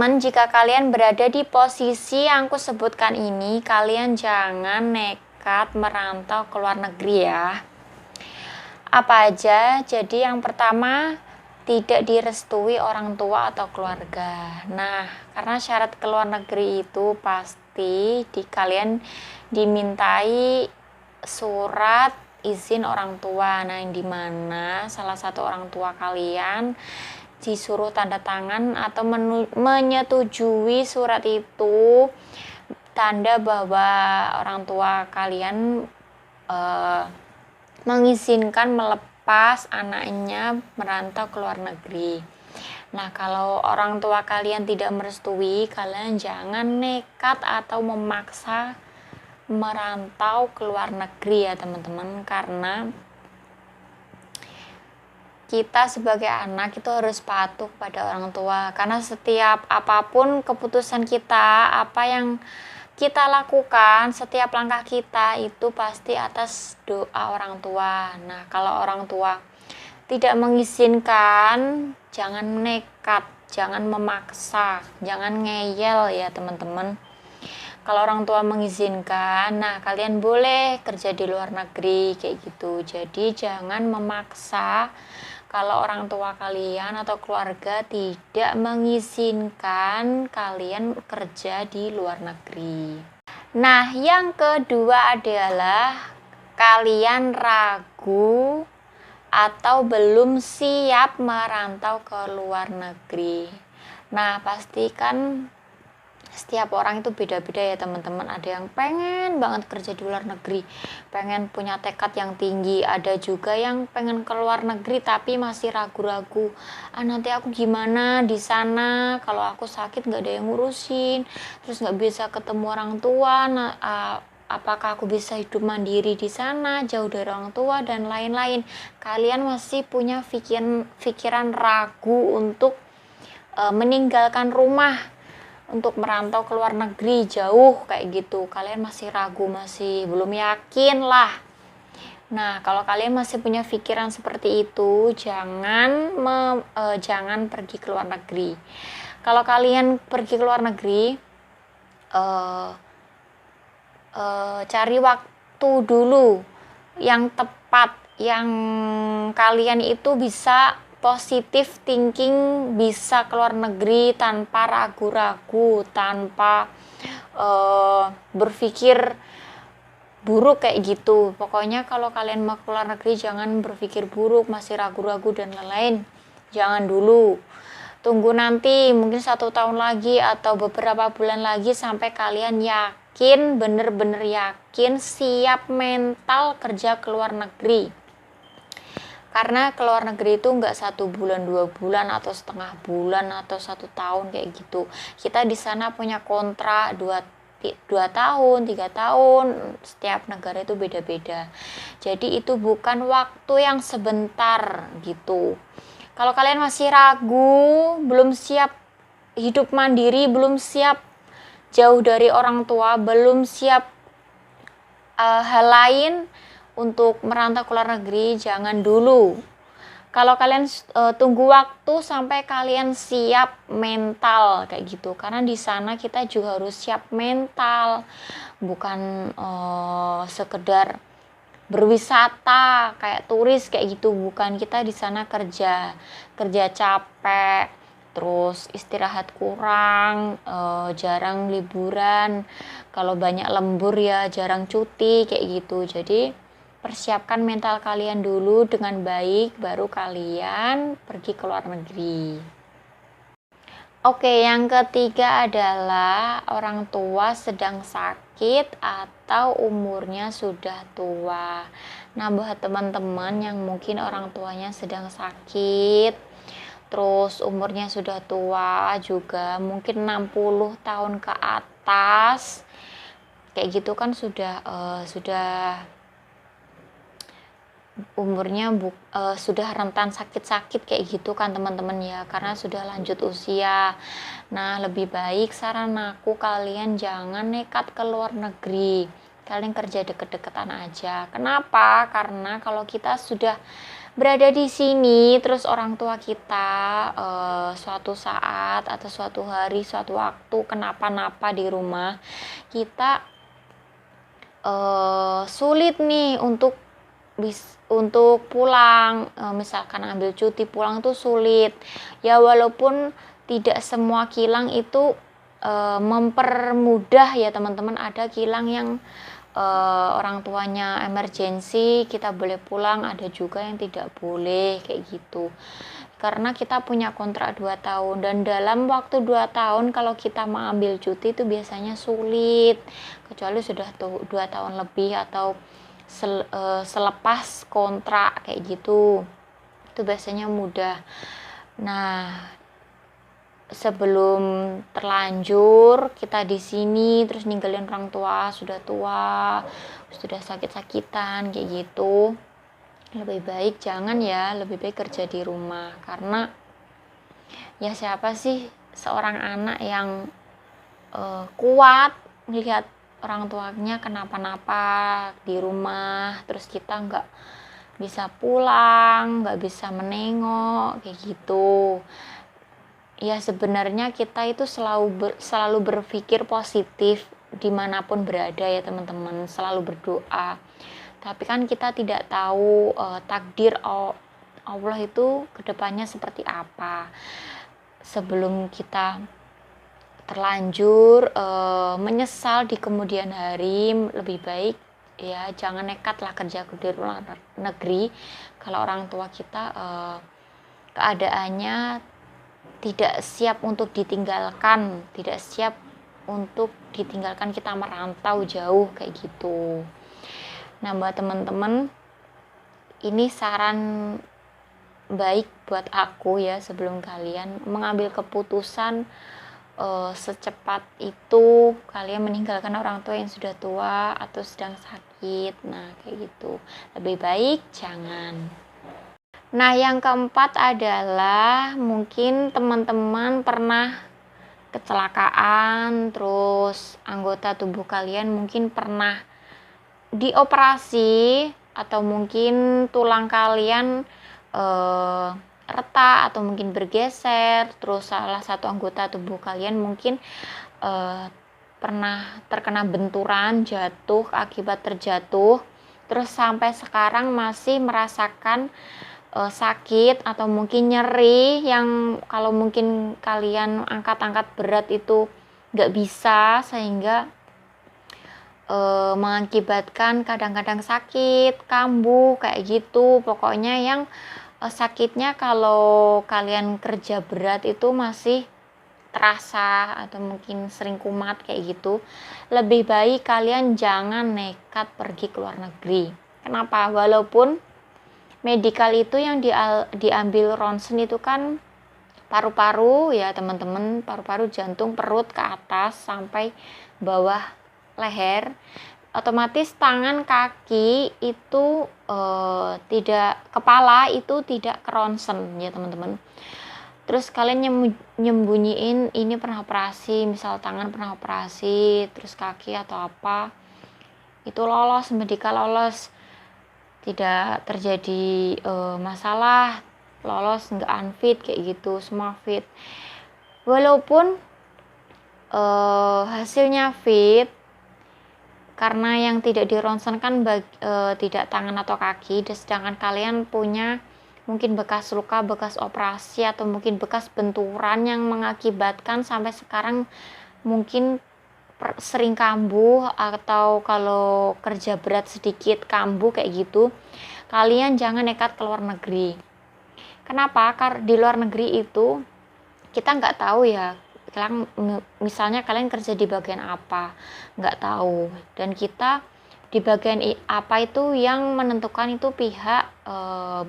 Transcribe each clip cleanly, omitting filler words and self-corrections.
teman-teman, jika kalian berada di posisi yang aku sebutkan ini, kalian jangan nekat merantau ke luar negeri ya. Apa aja? Jadi yang pertama, tidak direstui orang tua atau keluarga. Nah, karena syarat ke luar negeri itu pasti kalian dimintai surat izin orang tua. Nah, yang dimana salah satu orang tua kalian disuruh tanda tangan atau menyetujui surat itu, tanda bahwa orang tua kalian mengizinkan melepas anaknya merantau ke luar negeri. Nah, kalau orang tua kalian tidak merestui, kalian jangan nekat atau memaksa merantau ke luar negeri ya teman-teman, karena kita sebagai anak itu harus patuh pada orang tua, karena setiap apapun keputusan kita, apa yang kita lakukan, setiap langkah kita itu pasti atas doa orang tua. Nah, kalau orang tua tidak mengizinkan, jangan nekat, jangan memaksa, jangan ngeyel ya teman-teman. Kalau orang tua mengizinkan, nah kalian boleh kerja di luar negeri kayak gitu. Jadi jangan memaksa kalau orang tua kalian atau keluarga tidak mengizinkan kalian kerja di luar negeri. Nah, yang kedua adalah kalian ragu atau belum siap merantau ke luar negeri. Nah, pastikan setiap orang itu beda-beda ya teman-teman. Ada yang pengen banget kerja di luar negeri, pengen punya tekad yang tinggi. Ada juga yang pengen ke luar negeri tapi masih ragu-ragu, nanti aku gimana di sana, kalau aku sakit nggak ada yang ngurusin, terus nggak bisa ketemu orang tua, apakah aku bisa hidup mandiri di sana jauh dari orang tua dan lain-lain. Kalian masih punya pikiran ragu untuk meninggalkan rumah untuk merantau ke luar negeri jauh kayak gitu. Kalian masih ragu, masih belum yakin lah. Nah, kalau kalian masih punya pikiran seperti itu, jangan pergi ke luar negeri. Kalau kalian pergi ke luar negeri, cari waktu dulu yang tepat, yang kalian itu bisa positif thinking, bisa keluar negeri tanpa ragu-ragu, tanpa berpikir buruk kayak gitu. Pokoknya kalau kalian mau keluar negeri jangan berpikir buruk, masih ragu-ragu dan lain-lain. Jangan dulu. Tunggu nanti mungkin 1 tahun lagi atau beberapa bulan lagi sampai kalian yakin, bener-bener yakin, siap mental kerja ke luar negeri. Karena ke luar negeri itu nggak 1 bulan, 2 bulan, atau setengah bulan, atau 1 tahun kayak gitu. Kita di sana punya kontrak 2 tahun, 3 tahun, setiap negara itu beda-beda. Jadi itu bukan waktu yang sebentar gitu. Kalau kalian masih ragu, belum siap hidup mandiri, belum siap jauh dari orang tua, belum siap hal lain untuk merantau ke luar negeri, jangan dulu. Kalau kalian tunggu waktu sampai kalian siap mental kayak gitu, karena di sana kita juga harus siap mental, bukan sekedar berwisata kayak turis kayak gitu, bukan. Kita di sana kerja capek, terus istirahat kurang, jarang liburan, kalau banyak lembur ya jarang cuti kayak gitu. Jadi persiapkan mental kalian dulu dengan baik, baru kalian pergi ke luar negeri. Oke, yang ketiga adalah orang tua sedang sakit atau umurnya sudah tua. Nah, buat teman-teman yang mungkin orang tuanya sedang sakit, terus umurnya sudah tua juga, mungkin 60 tahun ke atas, kayak gitu kan sudah umurnya sudah rentan sakit-sakit kayak gitu kan teman-teman ya, karena sudah lanjut usia. Nah, lebih baik saran aku kalian jangan nekat ke luar negeri, kalian kerja deket-deketan aja. Kenapa? Karena kalau kita sudah berada di sini, terus orang tua kita suatu saat atau suatu hari, suatu waktu kenapa-napa di rumah, kita sulit nih untuk pulang, misalkan ambil cuti pulang tuh sulit. Ya walaupun tidak semua kilang itu mempermudah ya teman-teman, ada kilang yang orang tuanya emergency kita boleh pulang, ada juga yang tidak boleh kayak gitu. Karena kita punya kontrak 2 tahun dan dalam waktu 2 tahun kalau kita mau ambil cuti itu biasanya sulit, kecuali sudah 2 tahun lebih atau selepas kontrak kayak gitu, itu biasanya mudah. Nah, sebelum terlanjur kita di sini terus ninggalin orang tua sudah tua, sudah sakit-sakitan kayak gitu, lebih baik jangan ya, lebih baik kerja di rumah. Karena ya siapa sih seorang anak yang kuat melihat orang tuanya kenapa-napa di rumah, terus kita nggak bisa pulang, nggak bisa menengok kayak gitu. Ya sebenarnya kita itu selalu berpikir positif dimanapun berada ya teman-teman, selalu berdoa. Tapi kan kita tidak tahu takdir Allah itu kedepannya seperti apa. Sebelum kita terlanjur menyesal di kemudian hari, lebih baik ya jangan nekat lah kerja di luar negeri kalau orang tua kita keadaannya tidak siap untuk ditinggalkan, tidak siap untuk ditinggalkan kita merantau jauh kayak gitu. Nah buat teman-teman, ini saran baik buat aku ya, sebelum kalian mengambil keputusan secepat itu kalian meninggalkan orang tua yang sudah tua atau sedang sakit. Nah kayak gitu, lebih baik jangan. Nah yang keempat adalah mungkin teman-teman pernah kecelakaan, terus anggota tubuh kalian mungkin pernah dioperasi, atau mungkin tulang kalian retak atau mungkin bergeser, terus salah satu anggota tubuh kalian mungkin pernah terkena benturan, jatuh, akibat terjatuh, terus sampai sekarang masih merasakan sakit atau mungkin nyeri yang kalau mungkin kalian angkat-angkat berat itu nggak bisa, sehingga mengakibatkan kadang-kadang sakit, kambuh kayak gitu. Pokoknya yang sakitnya kalau kalian kerja berat itu masih terasa atau mungkin sering kumat kayak gitu. Lebih baik kalian jangan nekat pergi ke luar negeri. Kenapa? Walaupun medikal itu yang diambil ronsen itu kan paru-paru ya teman-teman, paru-paru, jantung, perut ke atas sampai bawah leher, otomatis tangan kaki itu tidak, kepala itu tidak ke ronsen ya teman-teman. Terus kalian nyembunyiin ini pernah operasi, misal tangan pernah operasi, terus kaki atau apa, itu lolos, medikal lolos, tidak terjadi masalah, lolos, nggak unfit kayak gitu, semua fit. Walaupun hasilnya fit, karena yang tidak dironsen kan tidak tangan atau kaki, sedangkan kalian punya mungkin bekas luka, bekas operasi, atau mungkin bekas benturan yang mengakibatkan sampai sekarang mungkin sering kambuh, atau kalau kerja berat sedikit kambuh kayak gitu, kalian jangan nekat ke luar negeri. Kenapa? Karena di luar negeri itu kita nggak tahu ya, misalnya kalian kerja di bagian apa, nggak tahu, dan kita di bagian apa itu yang menentukan itu pihak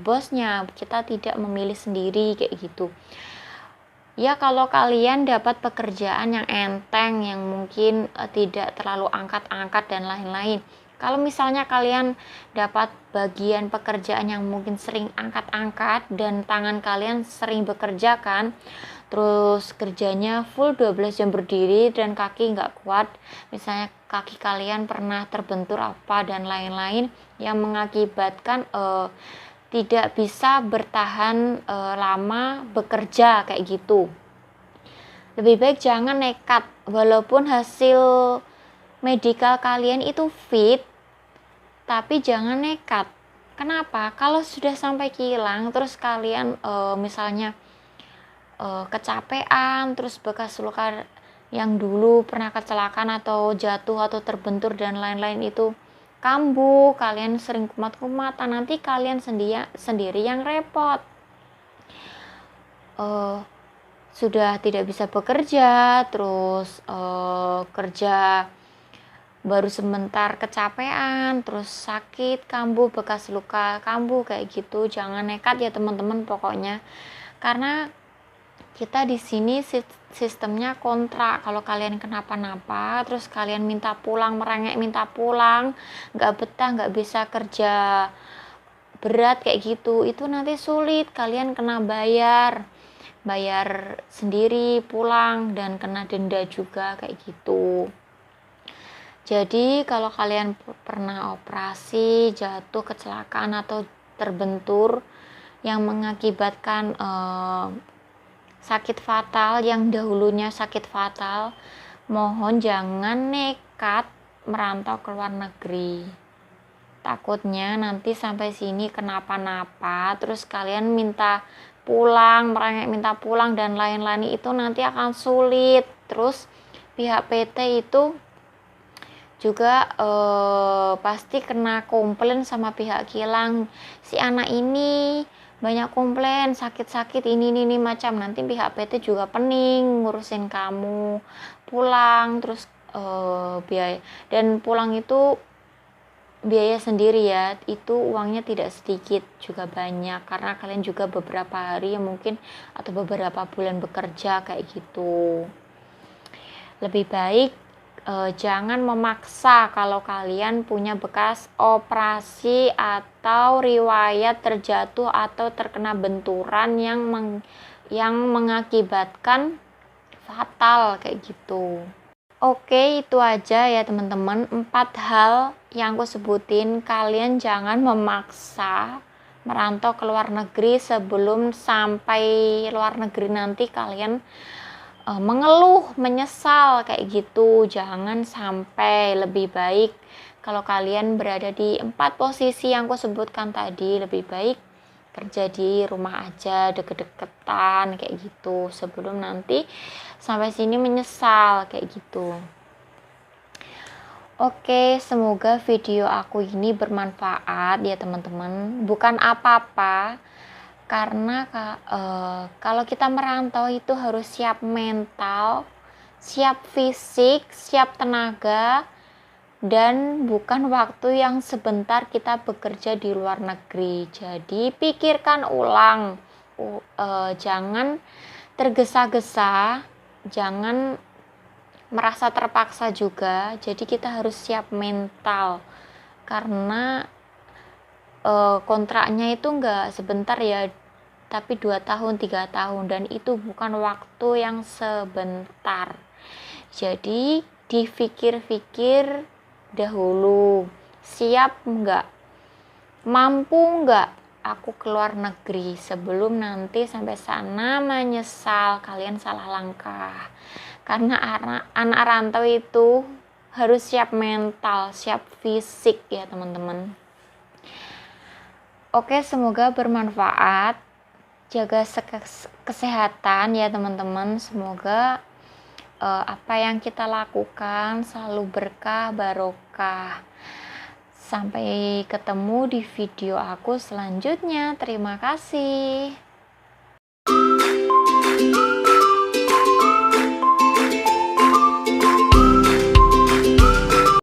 bosnya, kita tidak memilih sendiri kayak gitu. Ya kalau kalian dapat pekerjaan yang enteng, yang mungkin tidak terlalu angkat-angkat dan lain-lain. Kalau misalnya kalian dapat bagian pekerjaan yang mungkin sering angkat-angkat dan tangan kalian sering bekerja kan, terus kerjanya full 12 jam berdiri dan kaki nggak kuat, misalnya kaki kalian pernah terbentur apa dan lain-lain yang mengakibatkan tidak bisa bertahan lama bekerja kayak gitu. Lebih baik jangan nekat, walaupun hasil medikal kalian itu fit, tapi jangan nekat. Kenapa? Kalau sudah sampai kilang terus kalian misalnya kecapean, terus bekas luka yang dulu pernah kecelakaan atau jatuh atau terbentur dan lain-lain itu kambuh, kalian sering kumat-kumatan, nanti kalian sendiri yang repot. Sudah tidak bisa bekerja, terus kerja baru sebentar kecapean, terus sakit, kambuh, bekas luka kambuh kayak gitu. Jangan nekat ya teman-teman pokoknya, karena kita di sini sistemnya kontrak. Kalau kalian kenapa-napa terus kalian minta pulang, merengek minta pulang, nggak betah, nggak bisa kerja berat kayak gitu, itu nanti sulit, kalian kena bayar sendiri pulang dan kena denda juga kayak gitu. Jadi kalau kalian pernah operasi, jatuh, kecelakaan atau terbentur yang mengakibatkan sakit fatal, yang dahulunya sakit fatal, mohon jangan nekat merantau ke luar negeri. Takutnya nanti sampai sini kenapa-napa, terus kalian minta pulang, merengek minta pulang dan lain-lain, itu nanti akan sulit. Terus pihak PT itu juga pasti kena komplain sama pihak kilang, si anak ini banyak komplain, sakit-sakit ini macam. Nanti pihak PT juga pening ngurusin kamu pulang, terus biaya, dan pulang itu biaya sendiri ya, itu uangnya tidak sedikit, juga banyak, karena kalian juga beberapa hari mungkin atau beberapa bulan bekerja kayak gitu. Lebih baik jangan memaksa kalau kalian punya bekas operasi atau riwayat terjatuh atau terkena benturan yang mengakibatkan fatal kayak gitu. Oke, itu aja ya teman-teman, 4 hal yang aku sebutin. Kalian jangan memaksa merantau ke luar negeri sebelum sampai luar negeri nanti kalian mengeluh, menyesal kayak gitu. Jangan sampai. Lebih baik kalau kalian berada di 4 posisi yang aku sebutkan tadi, lebih baik kerja di rumah aja, deket-deketan kayak gitu, sebelum nanti sampai sini menyesal kayak gitu. Oke, semoga video aku ini bermanfaat ya teman-teman. Bukan apa-apa, karena kalau kita merantau itu harus siap mental, siap fisik, siap tenaga, dan bukan waktu yang sebentar kita bekerja di luar negeri. Jadi pikirkan ulang, jangan tergesa-gesa, jangan merasa terpaksa juga. Jadi kita harus siap mental, karena kontraknya itu enggak sebentar ya, tapi 2 tahun 3 tahun, dan itu bukan waktu yang sebentar. Jadi dipikir-pikir dahulu, siap enggak, mampu enggak aku keluar negeri, sebelum nanti sampai sana menyesal kalian salah langkah. Karena anak rantau itu harus siap mental, siap fisik ya teman-teman. Oke, semoga bermanfaat. Jaga kesehatan ya teman-teman. Semoga apa yang kita lakukan selalu berkah, barokah. Sampai ketemu di video aku selanjutnya. Terima kasih.